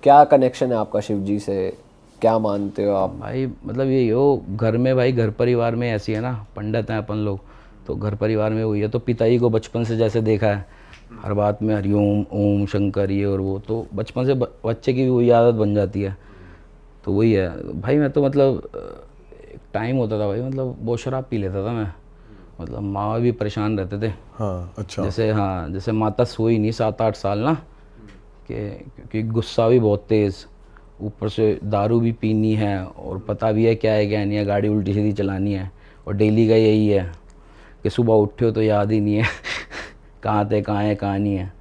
क्या कनेक्शन है आपका शिव जी से, क्या मानते हो आप? भाई मतलब यही हो, घर में भाई घर परिवार में ऐसी है ना, पंडित हैं अपन लोग, तो घर परिवार में वही है। तो पिताजी को बचपन से जैसे देखा है हर बात में हरिओम ओम शंकर ये और वो, तो बचपन से बच्चे की भी वही आदत बन जाती है। तो वही है भाई। मैं तो मतलब एक टाइम होता था भाई, मतलब बहुत शराब पी लेता था मैं। मतलब माँ भी परेशान रहते थे। हाँ अच्छा। जैसे माता सोई नहीं 7-8 साल ना, कि क्योंकि गुस्सा भी बहुत तेज़, ऊपर से दारू भी पीनी है और पता भी है क्या नहीं है, गाड़ी उल्टी सीधी चलानी है। और डेली का यही है कि सुबह उठे हो तो याद ही नहीं है कहाँ थे कहाँ है कहाँ नहीं है।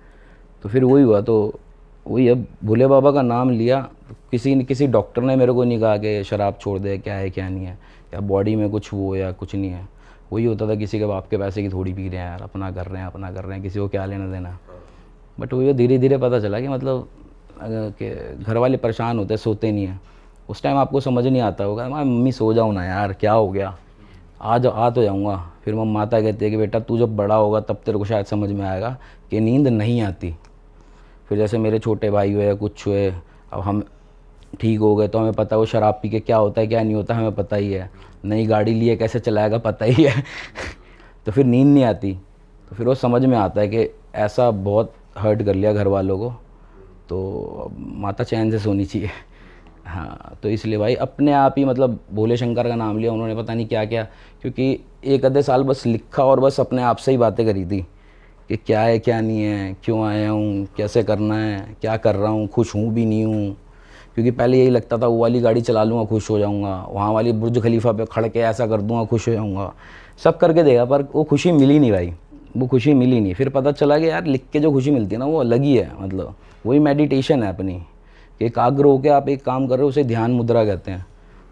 तो फिर वही हुआ, तो वही अब भोले बाबा का नाम लिया। तो किसी डॉक्टर ने मेरे को नहीं कहा कि शराब छोड़ दे, क्या है क्या नहीं है, या बॉडी में कुछ वो या कुछ नहीं है। वही होता था किसी के बाप के पैसे की थोड़ी पी रहे हैं यार, अपना कर रहे हैं, किसी को क्या लेना देना। बट वही धीरे धीरे पता चला कि मतलब कि घर वाले परेशान होते, सोते नहीं हैं। उस टाइम आपको समझ नहीं आता होगा, मैं मम्मी सो जाऊँ ना यार, क्या हो गया, आ तो जाऊँगा। फिर माता कहती है कि बेटा तू जब बड़ा होगा तब तेरे को शायद समझ में आएगा कि नींद नहीं आती। फिर जैसे मेरे छोटे भाई हुए, कुछ हुए, अब हम ठीक हो गए तो हमें पता है वो शराब पी के क्या होता है क्या नहीं होता हमें पता ही है। नई गाड़ी लिए कैसे चलाएगा पता ही है तो फिर नींद नहीं आती। तो फिर वो समझ में आता है कि ऐसा बहुत हर्ट कर लिया घर वालों को, तो माता चैन से सोनी चाहिए। हाँ, तो इसलिए भाई अपने आप ही मतलब भोले शंकर का नाम लिया उन्होंने, पता नहीं क्या क्या। क्योंकि एक आधे साल बस लिखा और बस अपने आप से ही बातें करी थी कि क्या है क्या नहीं है, क्यों आया हूँ, कैसे करना है, क्या कर रहा हूँ, खुश हूँ भी नहीं हूँ। क्योंकि पहले यही लगता था वो वाली गाड़ी चला लूँगा खुश हो जाऊँगा, वहाँ वाली बुर्ज खलीफा पे खड़ के ऐसा कर दूँगा खुश हो जाऊँगा। सब करके देगा पर वो खुशी मिली नहीं भाई, वो खुशी मिली नहीं। फिर पता चला कि यार लिख के जो खुशी मिलती है ना वो अलग ही है। मतलब वही मेडिटेशन है अपनी, कि एकाग्र होकर आप एक काम कर रहे हो, उसे ध्यान मुद्रा कहते हैं।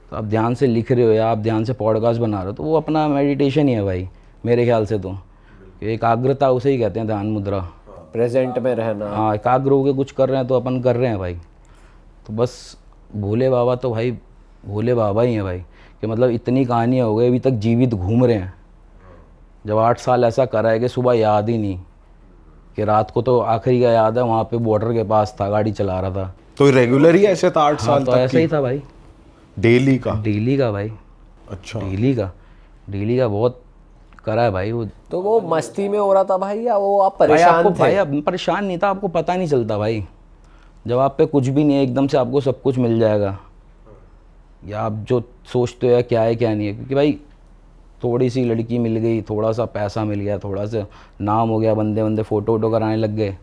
तो आप ध्यान से लिख रहे हो या आप ध्यान से पॉडकास्ट बना रहे हो, तो वो अपना मेडिटेशन ही है भाई मेरे ख्याल से। तो कि एकाग्रता उसे ही कहते हैं ध्यान मुद्रा, प्रेजेंट में रहना। हाँ, एकाग्र होकर कुछ कर रहे हैं तो अपन कर रहे हैं भाई। तो बस भोले बाबा तो भाई भोले बाबा ही हैं भाई। कि मतलब इतनी कहानियाँ हो गई अभी तक जीवित घूम रहे हैं। जब 8 साल ऐसा करा है कि सुबह याद ही नहीं, कि रात को तो आखिरी का याद है वहाँ पे बॉर्डर के पास था, गाड़ी चला रहा था। तो रेगुलर ही ऐसे था 8 हाँ, साल तो तक ऐसा ही था भाई, डेली का? डेली का भाई, अच्छा। डेली का बहुत करा है भाई वो। तो वो मस्ती में हो रहा था भाई, या वो आप भाई परेशान आपको थे? भाई अब परेशान नहीं था, आपको पता नहीं चलता भाई। जब आप पे कुछ भी नहीं है एकदम से आपको सब कुछ मिल जाएगा, या आप जो सोचते हो या क्या है क्या नहीं है। क्योंकि भाई थोड़ी सी लड़की मिल गई, थोड़ा सा पैसा मिल गया, थोड़ा सा नाम हो गया, बंदे बंदे फ़ोटो वोटो कराने लग गए,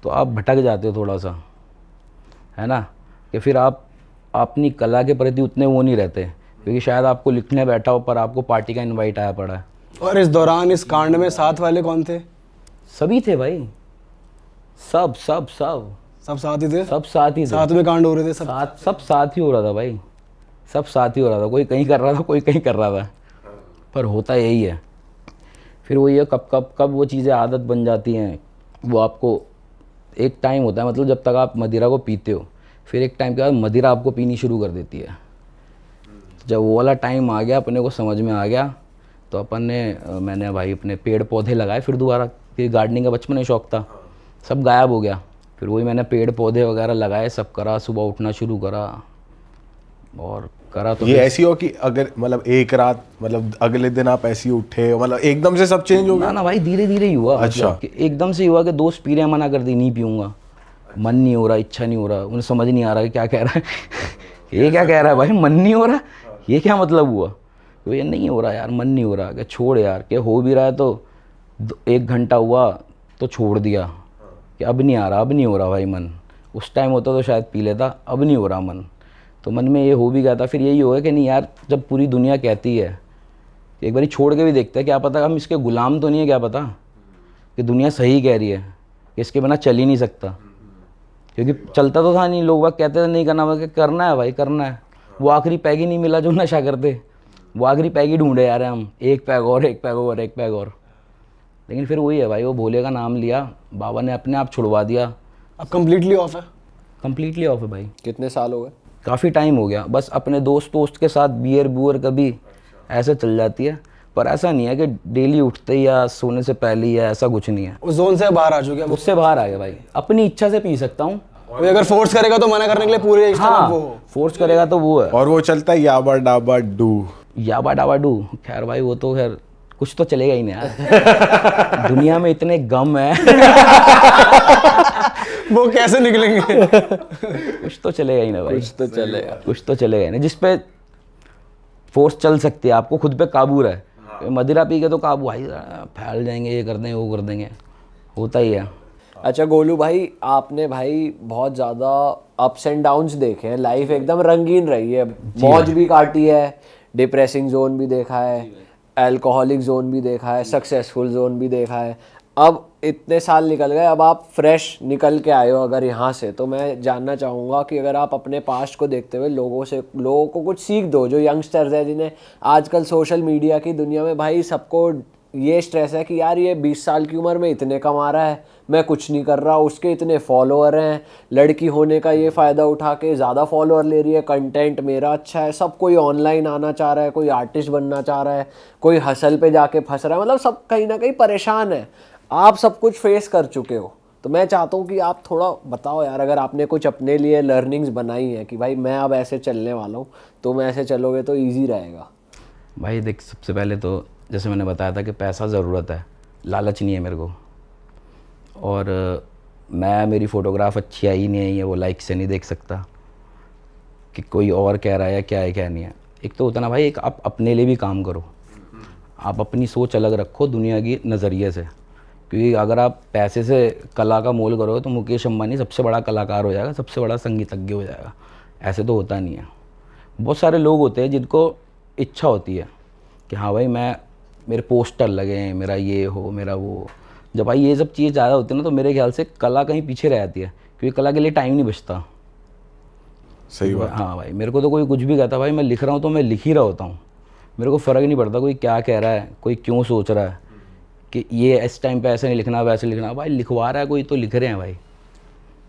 तो आप भटक जाते हो थोड़ा सा, है ना। कि फिर आप अपनी कला के प्रति उतने वो नहीं रहते, क्योंकि शायद आपको लिखने बैठा हो पर आपको पार्टी का इनवाइट आया पड़ा है। और इस दौरान इस कांड में साथ वाले कौन थे? सभी थे भाई, सब सब सब सब साथ ही थे? सब साथ ही थे, साथ में कांड हो रहे थे सब? सब साथ ही हो रहा था भाई, सब साथ ही हो रहा था। कोई कहीं कर रहा था, कोई कहीं कर रहा था, पर होता यही है। फिर वो ये कब वो चीज़ें आदत बन जाती हैं, वो आपको एक टाइम होता है, मतलब जब तक आप मदिरा को पीते हो, फिर एक टाइम के बाद मदिरा आपको पीनी शुरू कर देती है। जब वो वाला टाइम आ गया, अपने को समझ में आ गया, तो मैंने भाई अपने पेड़ पौधे लगाए फिर दोबारा, कि गार्डनिंग का बचपन में शौक था, सब गायब हो गया। फिर वही मैंने पेड़ पौधे वगैरह लगाए, सब करा, सुबह उठना शुरू करा और करा। तो ये ऐसी हो कि अगर मतलब एक रात मतलब अगले दिन आप ऐसी उठे, मतलब एकदम से सब चेंज हो गया? ना भाई धीरे धीरे ही हुआ। अच्छा। मतलब कि एकदम से ही हुआ कि दोस्त पी रहे हैं, मना कर दी नहीं पीऊँगा, मन नहीं हो रहा, इच्छा नहीं हो रहा, उन्हें समझ नहीं आ रहा कि क्या कह रहा है ये क्या कह रहा है भाई, मन नहीं हो रहा, ये क्या मतलब हुआ? तो ये नहीं हो रहा यार, मन नहीं हो रहा, कि छोड़ यार, कि हो भी रहा है तो 1 घंटा हुआ तो छोड़ दिया, कि अब नहीं आ रहा, अब नहीं हो रहा भाई मन। उस टाइम होता तो शायद पी लेता, अब नहीं हो रहा मन। तो मन में ये हो भी गया था। फिर यही होगा कि नहीं यार, जब पूरी दुनिया कहती है कि एक बारी छोड़ के भी देखते हैं, क्या पता हम इसके गुलाम तो नहीं है, क्या पता कि दुनिया सही कह रही है कि इसके बिना चल ही नहीं सकता। क्योंकि चलता तो था नहीं, लोग वक्त कहते थे नहीं करना, कि करना है भाई करना है। वो आखिरी पैग ही नहीं मिला जो नशा करते, वो आखिरी पैग ही ढूंढे यार हम, एक पैग और, एक पैग और, एक पैग और। लेकिन फिर वही है भाई, वो भोले का नाम लिया, बाबा ने अपने आप छुड़वा दिया। अब कम्प्लीटली ऑफ है? कम्प्लीटली ऑफ है भाई। कितने साल हो गए? काफ़ी टाइम हो गया। बस अपने दोस्त के साथ बियर बुअर कभी ऐसे चल जाती है, पर ऐसा नहीं है कि डेली उठते ही या सोने से पहले ही, या ऐसा कुछ नहीं है। उस जोन से बाहर आ चुके हैं? उससे बाहर आ गया भाई, अपनी इच्छा से पी सकता हूँ, कोई अगर फोर्स करेगा तो मना करने के लिए पूरे extra हाँ वो हो। फोर्स करेगा तो वो है। और वो चलता है याबा डाबा डू। याबा डाबा डू, खैर भाई वो तो खैर कुछ तो चलेगा ही नहीं यार। दुनिया में इतने गम है। वो कैसे निकलेंगे? कुछ तो चलेगा ही ना भाई, कुछ तो चलेगा। कुछ तो चलेगा ही ना जिसपे फोर्स चल सकती है, आपको खुद पे काबू रहे। मदिरा पी के तो काबू भाई फैल जाएंगे, ये कर देंगे वो कर देंगे, होता ही है। अच्छा गोलू भाई, आपने भाई बहुत ज़्यादा अप्स एंड डाउन्स देखे हैं, लाइफ एकदम रंगीन रही है, मौज भी काटी है, डिप्रेसिंग जोन भी देखा है, अल्कोहलिक जोन भी देखा है, सक्सेसफुल जोन भी देखा है। अब इतने साल निकल गए, अब आप फ्रेश निकल के आए हो अगर यहाँ से, तो मैं जानना चाहूँगा कि अगर आप अपने पास्ट को देखते हुए लोगों को कुछ सीख दो, जो यंगस्टर्स हैं जिन्हें आजकल सोशल मीडिया की दुनिया में भाई सबको ये स्ट्रेस है कि यार ये 20 साल की उम्र में इतने कमा रहा है, मैं कुछ नहीं कर रहा, उसके इतने फॉलोअर हैं, लड़की होने का ये फ़ायदा उठा के ज़्यादा फॉलोअर ले रही है, कंटेंट मेरा अच्छा है, सब कोई ऑनलाइन आना चाह रहा है, कोई आर्टिस्ट बनना चाह रहा है, कोई हसल पे जाके फंस रहा है, मतलब सब कहीं ना कहीं परेशान है। आप सब कुछ फेस कर चुके हो, तो मैं चाहता हूँ कि आप थोड़ा बताओ यार, अगर आपने कुछ अपने लिए लर्निंग्स बनाई हैं कि भाई मैं अब ऐसे चलने वाला हूँ, तो मैं ऐसे चलोगे तो ईजी रहेगा। भाई देख, सबसे पहले तो जैसे मैंने बताया था कि पैसा ज़रूरत है, लालच नहीं है मेरे को। और मेरी फ़ोटोग्राफ अच्छी आई नहीं आई है वो लाइक से नहीं देख सकता कि कोई और कह रहा है या क्या है क्या नहीं है। एक तो होता ना भाई, एक आप अपने लिए भी काम करो, आप अपनी सोच अलग रखो दुनिया की नज़रिए से, क्योंकि अगर आप पैसे से कला का मोल करोगे तो मुकेश अंबानी सबसे बड़ा कलाकार हो जाएगा, सबसे बड़ा संगीतज्ञ हो जाएगा। ऐसे तो होता नहीं है। बहुत सारे लोग होते हैं जिनको इच्छा होती है कि हाँ भाई मेरे पोस्टर लगे हैं, मेरा ये हो, मेरा वो। जब भाई ये सब चीज़ ज़्यादा होती है ना, तो मेरे ख्याल से कला कहीं पीछे रह जाती है, क्योंकि कला के लिए टाइम नहीं बचता। सही बात। हाँ भाई, मेरे को तो कोई कुछ भी कहता, भाई मैं लिख रहा हूँ तो मैं लिख ही रहा होता हूँ, मेरे को फ़र्क नहीं पड़ता कोई क्या कह रहा है, कोई क्यों सोच रहा है कि ये इस टाइम पे ऐसे नहीं लिखना वैसे लिखना। भाई लिखवा रहा है कोई तो लिख रहे हैं भाई।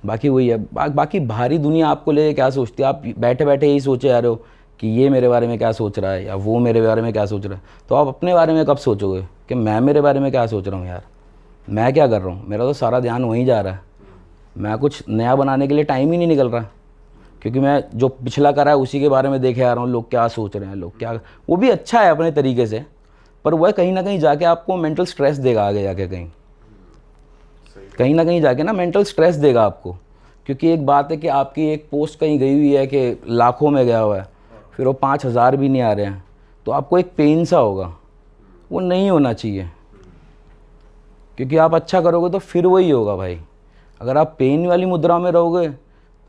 बाकी वही है, बाकी बाहरी दुनिया आपको ले क्या सोचती है, आप बैठे बैठे यही सोचे जा रहे हो कि ये मेरे बारे में क्या सोच रहा है या वो मेरे बारे में क्या सोच रहा है। तो आप अपने बारे में कब सोचोगे कि मैं मेरे बारे में क्या सोच रहा हूँ यार, मैं क्या कर रहा हूँ। मेरा तो सारा ध्यान वहीं जा रहा है, मैं कुछ नया बनाने के लिए टाइम ही नहीं निकल रहा, क्योंकि मैं जो पिछला करा है उसी के बारे में देखे आ रहा हूँ, लोग क्या सोच रहे हैं, लोग क्या। वो भी अच्छा है अपने तरीके से, पर वह कहीं ना कहीं जाके आपको मेंटल स्ट्रेस देगा आगे जाके, कहीं ना कहीं जाके ना मेंटल स्ट्रेस देगा आपको। क्योंकि एक बात है कि आपकी एक पोस्ट कहीं गई हुई है कि लाखों में गया हुआ है, फिर वो 5,000 भी नहीं आ रहे हैं, तो आपको एक पेन सा होगा। वो नहीं होना चाहिए, क्योंकि आप अच्छा करोगे तो फिर वही होगा भाई। अगर आप पेन वाली मुद्रा में रहोगे,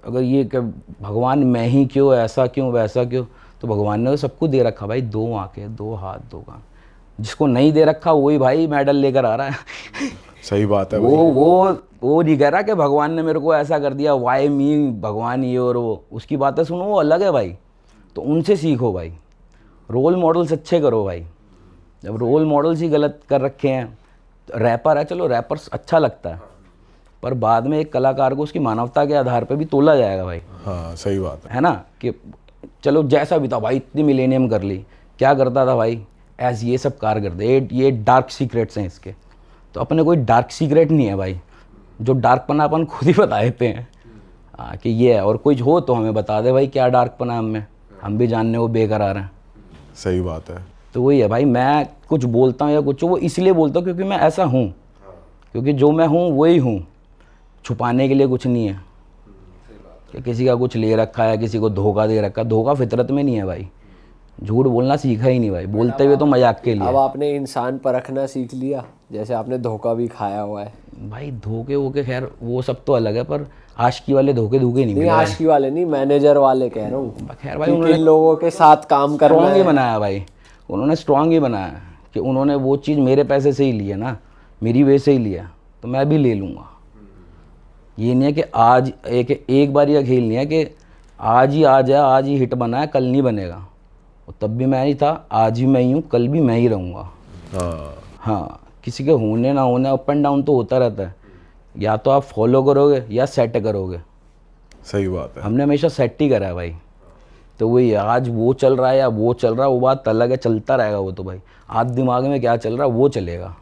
अगर ये कि भगवान मैं ही क्यों, ऐसा क्यों वैसा क्यों, तो भगवान ने तो सबको दे रखा भाई, 2 आंखें 2 हाथ 2 कान। जिसको नहीं दे रखा वही भाई मेडल लेकर आ रहा है। सही बात है। वो नहीं कह रहा कि भगवान ने मेरे को ऐसा कर दिया, वाई मी, भगवान ये और वो, उसकी बातें सुनो, वो अलग है भाई। तो उनसे सीखो भाई, रोल मॉडल्स अच्छे करो भाई। जब रोल मॉडल्स ही गलत कर रखे हैं, रैपर है, चलो रैपर्स अच्छा लगता है, पर बाद में एक कलाकार को उसकी मानवता के आधार पर भी तोला जाएगा भाई। हाँ सही बात है ना, कि चलो जैसा भी था भाई, इतनी मिलेनियम कर ली, क्या करता था भाई, ऐसे ये सब कारकर्दे, ये डार्क सीक्रेट्स हैं इसके। तो अपने कोई डार्क सीक्रेट नहीं है भाई, जो डार्कपना अपन खुद ही बता देते हैं कि ये है। और कोई हो तो हमें बता दे भाई क्या डार्कपना है हमें, हम भी जानने को बेकरार हैं। सही बात है। तो वही है भाई, मैं कुछ बोलता हूँ या कुछ, वो इसलिए बोलता हूँ क्योंकि मैं ऐसा हूँ, क्योंकि जो मैं हूँ वही हूँ, छुपाने के लिए कुछ नहीं है कि किसी का कुछ ले रखा है, किसी को धोखा दे रखा है। धोखा फितरत में नहीं है भाई, झूठ बोलना सीखा ही नहीं भाई, बोलते हुए तो मजाक के लिए। अब आपने इंसान परखना सीख लिया, जैसे आपने धोखा भी खाया हुआ है भाई। धोखे वोके खैर वो सब तो अलग है, पर आशिकी वाले धोखे नहीं नहीं, मिले। आशिकी वाले नहीं, मैनेजर वाले कह रहा हूँ। खैर भाई, कि उन्होंने किन लोगों के साथ काम करना स्ट्रॉन्ग ही है। बनाया भाई, उन्होंने स्ट्रॉन्ग ही बनाया कि उन्होंने वो चीज़ मेरे पैसे से ही ली है ना, मेरी वजह से ही लिया, तो मैं भी ले लूँगा। ये नहीं है कि आज एक बार यह खेल नहीं है कि आज ही आ जाए, आज ही हिट बना है, कल नहीं बनेगा। और तब भी मैं ही था, आज भी मैं ही हूँ, कल भी मैं ही रहूँगा। हाँ, किसी के होने ना होने, अप एंड डाउन तो होता रहता है, या तो आप फॉलो करोगे या सेट करोगे। सही बात है। हमने हमेशा सेट ही करा है भाई। तो वही है, आज वो चल रहा है या वो चल रहा है, वो बात अलग है, चलता रहेगा वो तो भाई। आज दिमाग में क्या चल रहा है वो चलेगा।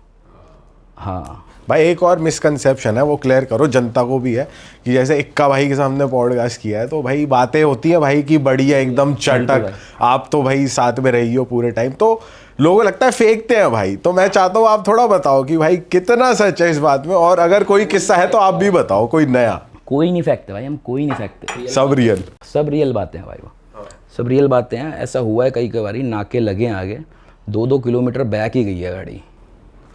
हाँ भाई एक और मिसकंसेप्शन है, वो क्लियर करो, जनता को भी है, कि जैसे इक्का भाई के सामने पॉडकास्ट किया है तो भाई बातें होती है भाई की बढ़िया एकदम चटक, आप तो भाई साथ में रही हो पूरे टाइम, तो लोगों को लगता है फेंकते हैं भाई। तो मैं चाहता हूँ आप थोड़ा बताओ कि भाई कितना सच है इस बात में, और अगर कोई किस्सा है तो आप भी बताओ कोई नया। कोई नहीं फेंकते भाई, हम कोई नहीं फेंकते, सब रियल, सब रियल बातें हैं भाई, वो सब रियल बातें हैं। ऐसा हुआ है कई कई बारी नाके लगे हैं आगे, 2-2 किलोमीटर बैक ही गई है गाड़ी।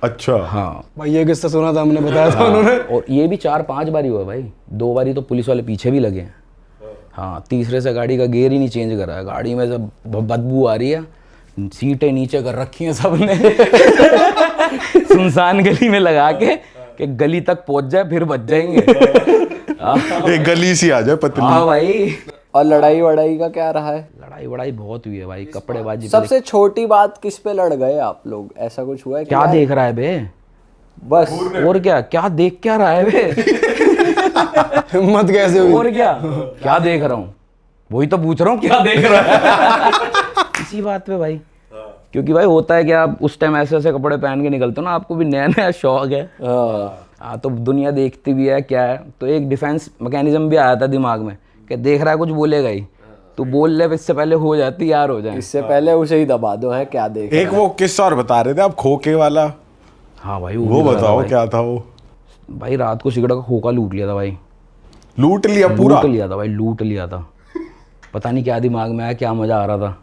अच्छा हाँ भाई ये किस्सा सुना था हमने, बताया था उन्होंने। और ये भी 4-5 बारी हुआ भाई, 2 बारी तो पुलिस वाले पीछे भी लगे हैं। हाँ, तीसरे से गाड़ी का गियर ही नहीं चेंज करा है, गाड़ी में सब बदबू आ रही है, सीटें नीचे कर रखी हैं सबने सुनसान गली में लगा के कि गली तक पहुंच जाए फिर बच जाएंगे। एक गली सी आ जाए पतली। हाँ भाई। और लड़ाई वड़ाई का क्या रहा है? लड़ाई वड़ाई बहुत हुई है भाई, कपड़ेबाजी पे। सबसे छोटी बात किस पे लड़ गए आप लोग, ऐसा कुछ हुआ है? क्या देख रहा है बे? बस और क्या देख क्या रहा है बे? हिम्मत कैसे हुई? और क्या देख रहा हूँ, वही तो पूछ रहा हूँ, क्या देख रहा है? इसी बात पे भाई, क्योंकि भाई होता है कि आप उस टाइम ऐसे ऐसे कपड़े पहन के निकलते हो ना, आपको भी नया नया शौक है। हाँ, तो दुनिया देखती भी है क्या है, तो एक डिफेंस मैकेनिज्म भी आया था दिमाग में कि देख रहा है कुछ बोलेगा ही, तो बोल ले, इससे पहले हो जाती यार, हो जाए इससे पहले उसे ही दबा दो, है क्या देख। एक वो किस्सा और बता रहे थे आप, खोखे वाला। हाँ भाई वो बताओ क्या था वो? भाई रात को सिगरेट का खोखा लूट लिया था भाई। लूट लिया पूरा? लूट लिया था भाई, लूट लिया था। पता नहीं क्या दिमाग में आया, क्या मजा आ रहा था।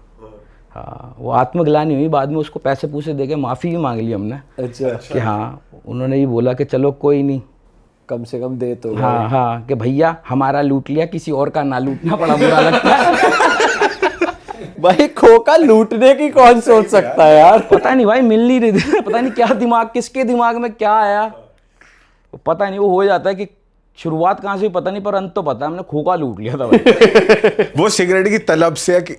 हाँ, वो आत्मग्लानि हुई बाद में, उसको पैसे पूसे देके माफ़ी भी मांग ली हमने। अच्छा, कि हाँ, उन्होंने ही बोला कि चलो कोई नहीं, कम से कम दे तो। हाँ, कि भैया हमारा लूट लिया, किसी और का ना लूटना, बड़ा बुरा लगता है। भाई खोखा लूटने की कौन सोच सकता है यार? पता नहीं भाई, मिल नहीं रही थी, पता नहीं क्या दिमाग, किसके दिमाग में क्या आया, पता नहीं। वो हो जाता है कि शुरुआत कहाँ से हुई पता नहीं, पर अंत तो पता है, हमने खोखा लूट लिया था भाई। वो सिगरेट की तलब से कि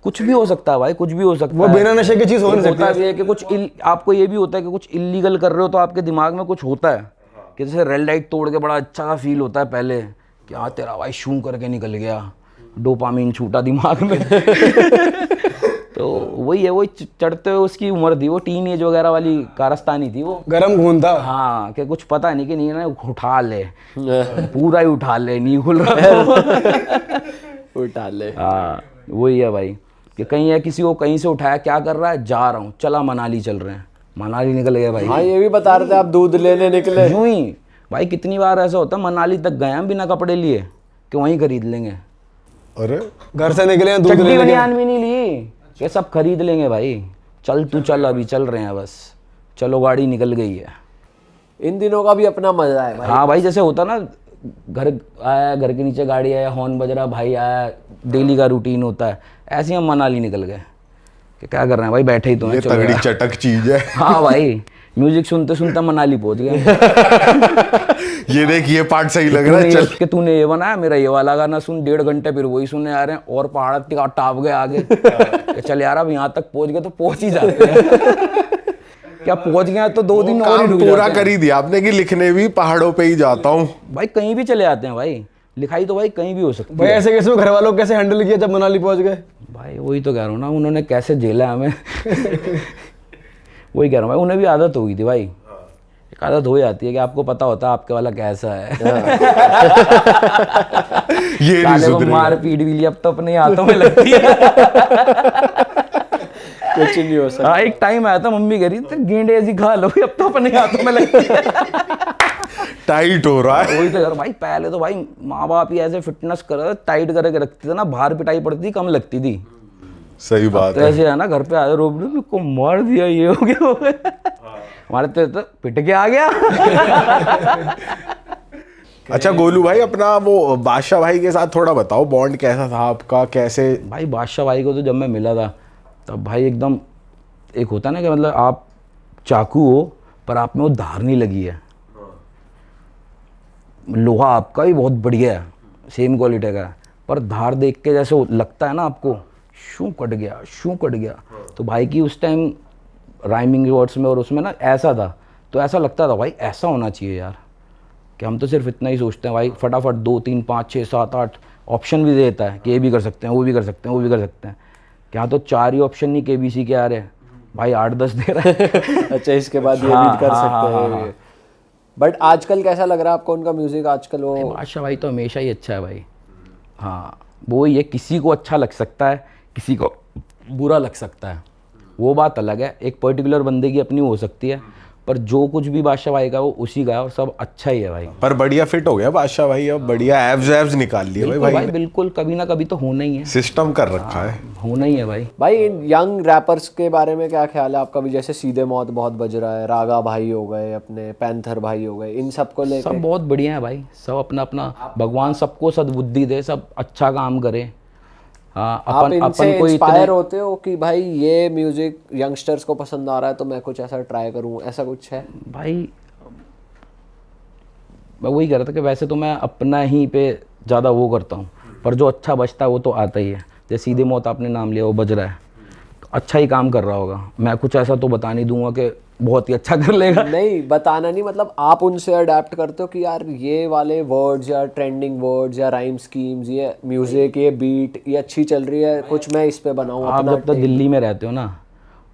कुछ भी हो सकता है भाई, कुछ भी हो सकता है। वो बिना नशे की चीज हो नहीं सकती। होता भी है कि कुछ आपको ये भी होता है कि कुछ इलीगल कर रहे हो, तो आपके दिमाग में कुछ होता है कि जैसे रेड लाइट तोड़ के बड़ा अच्छा सा फील होता है पहले, कि हाँ तेरा भाई शू करके निकल गया, डोपामीन छूटा दिमाग में। तो वही है, वही चढ़ते हुए उसकी उम्र थी, वो टीन एज वगैरह वाली कारस्तानी थी वो, गरम खून था। हाँ, कि कुछ पता नहीं कि नहीं ना उठा ले, पूरा ही उठा ले, नहीं खुल रहा उठा ले। हाँ, वही है भाई, कि कहीं है किसी को कहीं से उठाया, क्या कर रहा है, जा रहा हूँ, चला मनाली चल रहे हैं, मनाली निकल गए भाई। हाँ, ये भी बता रहे थे आप दूध लेने निकले। यूं ही भाई, कितनी बार ऐसा होता है, मनाली तक गए हम बिना कपड़े लिए कि वहीं खरीद लेंगे। अरे घर से निकले हैं, दूध चड्डी लेने के। बनियान भी नहीं ली कि सब खरीद लेंगे भाई, चल तू चल, अभी चल रहे हैं बस, चलो गाड़ी निकल गई है। इन दिनों का भी अपना मजा है भाई। हाँ भाई, जैसे होता ना, घर आया, घर के नीचे गाड़ी आया, हॉर्न बज रहा, भाई आया, डेली का रूटीन होता है, ऐसे ही हम मनाली निकल गए कि क्या कर रहे हैं भाई, बैठे ही तो हैं, ये चलो तगड़ी यार। चटक चीज है। हाँ भाई, म्यूजिक सुनते सुनते मनाली पहुंच गए। ये देख, ये पार्ट सही लग रहा है, चल। कि तूने ये बनाया, मेरा ये वाला गाना सुन, 1.5 घंटे फिर वही सुनने आ रहे हैं, और पहाड़ टाप गए आगे। कि चल यार, अब यहाँ तक पहुंच गए तो पहुंच ही जाते हैं। क्या पहुंच गया तो 2 दिन और ही रुक पूरा जाते हैं। कर ही दिया आपने कि लिखने भी पहाड़ों पे ही जाता हूँ। भाई कहीं भी चले जाते हैं भाई, लिखाई तो भाई कहीं भी हो सकती भाई है। ऐसे केस में घर वालों को कैसे हैंडल किया जब मनाली पहुंच गए? भाई वही तो कह रहा हूँ ना, उन्होंने कैसे झेला हमें। वही कह रहा हूँ भाई, उन्हें भी आदत हो गई थी भाई, एक आदत हो जाती है कि आपको पता होता है आपके वाला कैसा है। ये नहीं साले को सुधरेगा। मार पीट भी लिया, अब तो अपने हाथों में लगती है। कुछ नहीं हो सकता। हाँ, एक टाइम आया था, मम्मी कह रही थी गेंडे ऐसी खा लो, अब तो अपने हाथों में लगती है। टाइट हो रहा है। वही तो यार भाई, पहले तो भाई माँ बाप ही ऐसे फिटनेस कर टाइट करके रखते थे ना, बाहर पिटाई पड़ती थी, कम लगती थी। सही बात तो है। ऐसे है ना, घर पे आए रोब को मार दिया, ये हो गया, वो गया। हमारे तो पिट के आ गया। अच्छा गोलू भाई, अपना वो बादशाह भाई के साथ थोड़ा बताओ, बॉन्ड कैसा था आपका, कैसे? भाई बादशाह भाई को तो जब मैं मिला था तब भाई एकदम, एक होता है ना कि मतलब आप चाकू हो पर आप में वो धार नहीं लगी है, लोहा आपका भी बहुत बढ़िया है, सेम क्वालिटी का है, पर धार देख के जैसे वो लगता है ना आपको, शू कट गया, शू कट गया। तो भाई की उस टाइम राइमिंग वर्ड्स में और उसमें ना ऐसा था, तो ऐसा लगता था भाई ऐसा होना चाहिए यार, कि हम तो सिर्फ इतना ही सोचते हैं भाई, फटाफट 2 3 5 6 7 8 ऑप्शन भी देता है कि ये भी कर सकते हैं, वो भी कर सकते हैं, वो भी कर सकते हैं। क्या तो 4 ही ऑप्शन नहीं KBC के आ रहे भाई, 8 10 दे रहा है। अच्छा, इसके बाद ये हाँ, भी कर हाँ, सकते हाँ, हैं। हाँ। बट आजकल कैसा लग रहा है आपको उनका म्यूजिक आजकल? वो बादशाह भाई तो हमेशा ही अच्छा है भाई। हाँ, वो ये किसी को अच्छा लग सकता है, किसी को बुरा लग सकता है, वो बात अलग है। एक पर्टिकुलर बंदे की अपनी हो सकती है, पर जो कुछ भी बादशाह भाई का वो उसी का है और सब अच्छा ही है भाई। पर बढ़िया फिट हो गया बादशाह भाई, अब बढ़िया एब्स एब्स निकाल लिए बिल्कुल भाई भाई, बिल्कुल कभी ना कभी तो होना ही है, सिस्टम कर रखा है। होना ही है भाई। भाई इन यंग रैपर्स के बारे में क्या ख्याल है आपका? भी जैसे सीधे मौत बहुत बज रहा है, रागा भाई हो गए, अपने पैंथर भाई हो गए, इन सबको लेके सब बहुत बढ़िया है भाई, सब अपना अपना, भगवान सबको सद्बुद्धि दे, सब अच्छा काम करे। हाँ, आप अपन इनसे अपन को इंस्पायर इतने होते हो कि भाई ये म्यूजिक यंगस्टर्स को पसंद आ रहा है तो मैं कुछ ऐसा ट्राई करूं, ऐसा कुछ है? भाई, मैं वही कह रहा था कि वैसे तो मैं अपना ही पे ज़्यादा वो करता हूँ, पर जो अच्छा बजता है वो तो आता ही है। जैसे सीधे मौत आपने नाम लिया, वो बज रहा है तो अच्छा ही काम कर रहा होगा। मैं कुछ ऐसा तो बता नहीं दूंगा कि बहुत ही अच्छा कर लेगा। नहीं बताना नहीं, मतलब आप उनसे अडेप्ट करते हो कि यार ये वाले वर्ड्स या ट्रेंडिंग वर्ड्स या राइम स्कीम्स, ये म्यूजिक, ये बीट, ये अच्छी चल रही है, कुछ मैं इस पे बनाऊं आप अपना जब तक दिल्ली में रहते हो ना,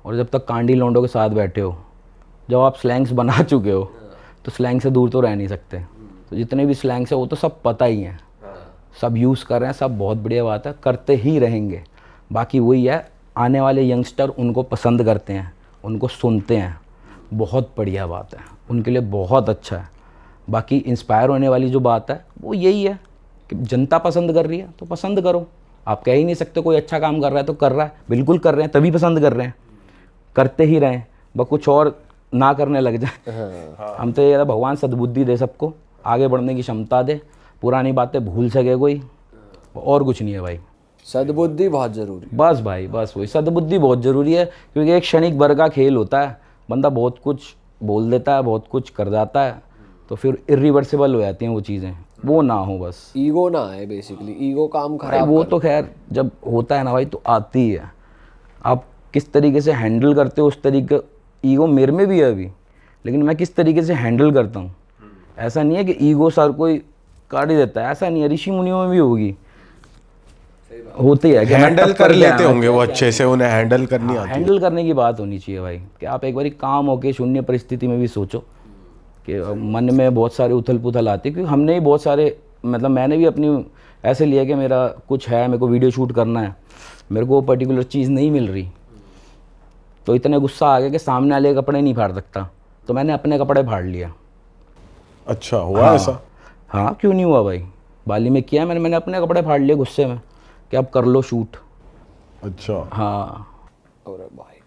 और जब तक कांडी लौंडों के साथ बैठे हो, जब आप स्लैंग्स बना चुके हो, तो स्लैंग से दूर तो रह नहीं सकते। तो जितने भी स्लैंग्स है वो तो सब पता ही हैं, सब यूज़ कर रहे हैं, सब बहुत बढ़िया बात है, करते ही रहेंगे। बाकी वही है, आने वाले यंगस्टर उनको पसंद करते हैं, उनको सुनते हैं, बहुत बढ़िया बात है, उनके लिए बहुत अच्छा है। बाकी इंस्पायर होने वाली जो बात है वो यही है कि जनता पसंद कर रही है तो पसंद करो। आप कह ही नहीं सकते कोई अच्छा काम कर रहा है तो कर रहा है, बिल्कुल कर रहे हैं तभी पसंद कर रहे हैं, करते ही रहें, बस कुछ और ना करने लग जाए। हम तो ये भगवान सद्बुद्धि दे, सबको आगे बढ़ने की क्षमता दे, पुरानी बातें भूल सके कोई, और कुछ नहीं है भाई। सद्बुद्धि बहुत जरूरी। बस भाई, बस वही सद्बुद्धि बहुत ज़रूरी है, क्योंकि एक क्षणिक भर का खेल होता है, बंदा बहुत कुछ बोल देता है, बहुत कुछ कर जाता है, तो फिर इरिवर्सिबल हो जाती हैं वो चीज़ें, वो ना हो बस। ईगो ना है, बेसिकली ईगो काम भाई खराब वो कर- तो खैर जब होता है ना भाई तो आती ही है। आप किस तरीके से हैंडल करते हो उस तरीके, ईगो मेरे में भी है अभी, लेकिन मैं किस तरीके से हैंडल करता हूँ। ऐसा नहीं है कि ईगो सर कोई काट ही देता है, ऐसा नहीं है, ऋषि मुनियों में भी होगी, होती है कि मैं हैंडल टक्कर कर के लेते आया, होंगे वो अच्छे से, उन्हें हैंडल करनी आती है। हैंडल करने की बात होनी चाहिए भाई, कि आप एक बारी काम होके शून्य परिस्थिति में भी सोचो कि मन में बहुत सारे उथल पुथल आती है, क्योंकि हमने ही बहुत सारे, मतलब मैंने भी अपनी ऐसे लिया कि मेरा कुछ है, मेरे को वीडियो शूट करना है, मेरे को वो पर्टिकुलर चीज़ नहीं मिल रही, तो इतने गुस्सा आ गया कि सामने वाले के कपड़े नहीं फाड़ सकता, तो मैंने अपने कपड़े फाड़ लिया। अच्छा हुआ ऐसा? हाँ, क्यों नहीं हुआ भाई, बाली में किया मैंने अपने कपड़े फाड़ लिए गुस्से में कि अब कर लो शूट। अच्छा। हाँ, और भाई